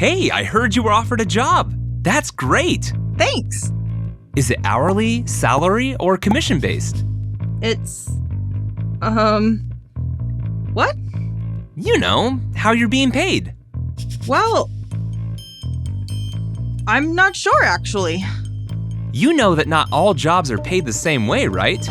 Hey, I heard you were offered a job. That's great. Thanks. Is it hourly, salary, or commission-based? It's... What? You know, how you're being paid. Well, I'm not sure, actually. You know that not all jobs are paid the same way, right?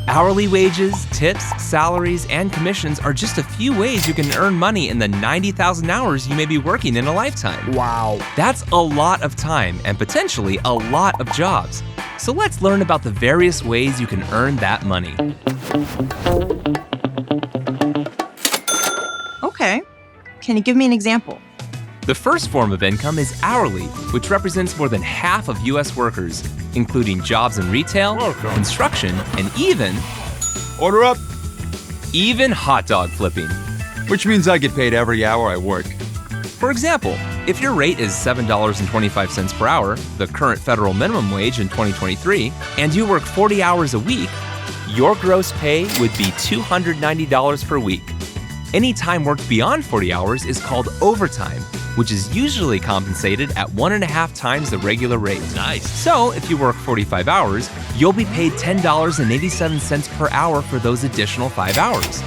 Hourly wages, tips, salaries, and commissions are just a few ways you can earn money in the 90,000 hours you may be working in a lifetime. Wow. That's a lot of time and potentially a lot of jobs. So let's learn about the various ways you can earn that money. Okay. Can you give me an example? The first form of income is hourly, which represents more than half of U.S. workers, including jobs in retail, construction, and even Order up, hot dog flipping. which means I get paid every hour I work. For example, if your rate is $7.25 per hour, the current federal minimum wage in 2023, and you work 40 hours a week, your gross pay would be $290 per week. Any time worked beyond 40 hours is called overtime, which is usually compensated at 1.5 times the regular rate. Nice. So if you work 45 hours, you'll be paid $10.87 per hour for those additional 5 hours.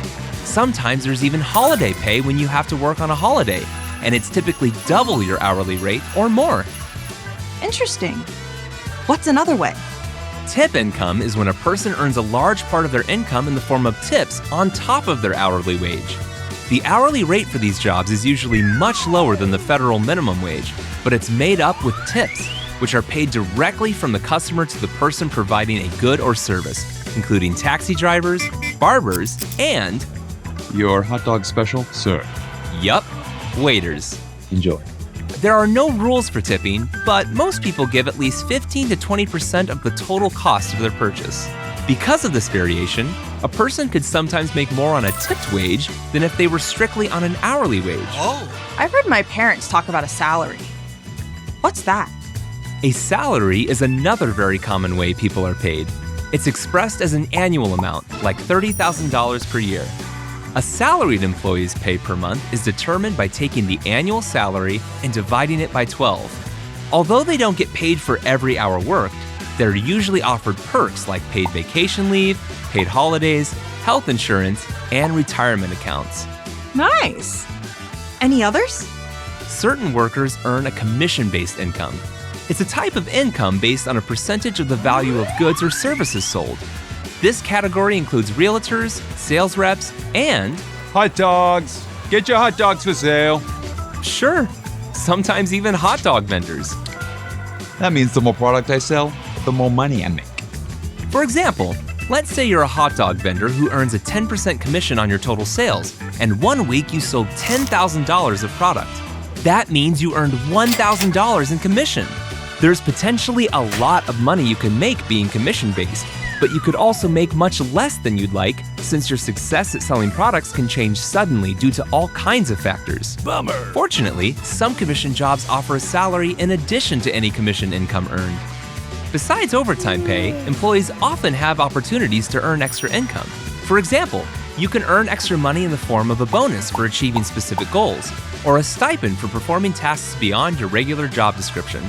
Sometimes there's even holiday pay when you have to work on a holiday, and it's typically double your hourly rate or more. Interesting. What's another way? Tip income is when a person earns a large part of their income in the form of tips on top of their hourly wage. The hourly rate for these jobs is usually much lower than the federal minimum wage, but it's made up with tips, which are paid directly from the customer to the person providing a good or service, including taxi drivers, barbers, and, Your hot dog special, sir. yup, waiters. Enjoy. There are no rules for tipping, but most people give at least 15 to 20% of the total cost of their purchase. Because of this variation, a person could sometimes make more on a tipped wage than if they were strictly on an hourly wage. I've heard my parents talk about a salary. What's that? A salary is another very common way people are paid. It's expressed as an annual amount, like $30,000 per year. A salaried employee's pay per month is determined by taking the annual salary and dividing it by 12. Although they don't get paid for every hour worked, they're usually offered perks like paid vacation leave, paid holidays, health insurance, and retirement accounts. Nice. Any others? Certain workers earn a commission-based income. It's a type of income based on a percentage of the value of goods or services sold. This category includes realtors, sales reps, and, Hot dogs. Get your hot dogs for sale. sure, sometimes even hot dog vendors. That means the more product I sell, the more money I make. For example, let's say you're a hot dog vendor who earns a 10% commission on your total sales, and one week you sold $10,000 of product. That means you earned $1,000 in commission. There's potentially a lot of money you can make being commission-based, but you could also make much less than you'd like, since your success at selling products can change suddenly due to all kinds of factors. Bummer. Fortunately, some commission jobs offer a salary in addition to any commission income earned. Besides overtime pay, employees often have opportunities to earn extra income. For example, you can earn extra money in the form of a bonus for achieving specific goals, or a stipend for performing tasks beyond your regular job description.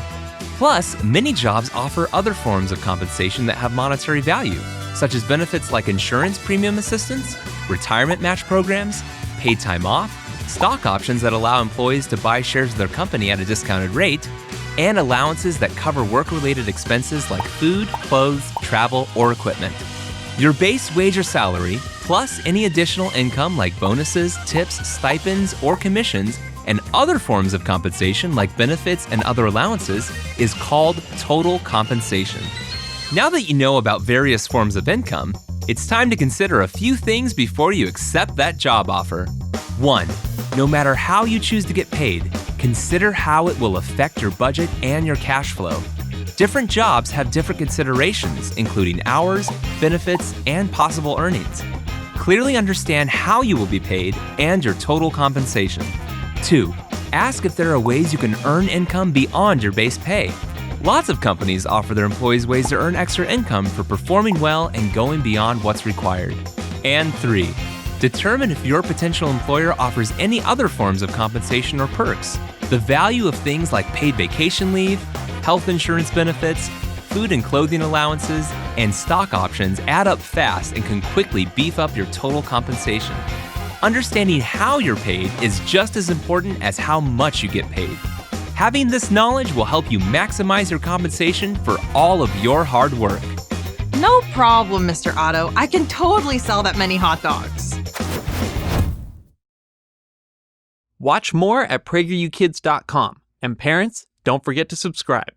Plus, many jobs offer other forms of compensation that have monetary value, such as benefits like insurance premium assistance, retirement match programs, paid time off, stock options that allow employees to buy shares of their company at a discounted rate, and allowances that cover work-related expenses like food, clothes, travel, or equipment. Your base wage or salary, plus any additional income like bonuses, tips, stipends, or commissions, and other forms of compensation like benefits and other allowances, is called total compensation. Now that you know about various forms of income, it's time to consider a few things before you accept that job offer. 1. No matter how you choose to get paid, consider how it will affect your budget and your cash flow. Different jobs have different considerations, including hours, benefits, and possible earnings. Clearly understand how you will be paid and your total compensation. 2. Ask if there are ways you can earn income beyond your base pay. Lots of companies offer their employees ways to earn extra income for performing well and going beyond what's required. And 3. Determine if your potential employer offers any other forms of compensation or perks. The value of things like paid vacation leave, health insurance benefits, food and clothing allowances, and stock options add up fast and can quickly beef up your total compensation. Understanding how you're paid is just as important as how much you get paid. Having this knowledge will help you maximize your compensation for all of your hard work. No problem, Mr. Otto. I can totally sell that many hot dogs. Watch more at PragerUkids.com. And parents, don't forget to subscribe.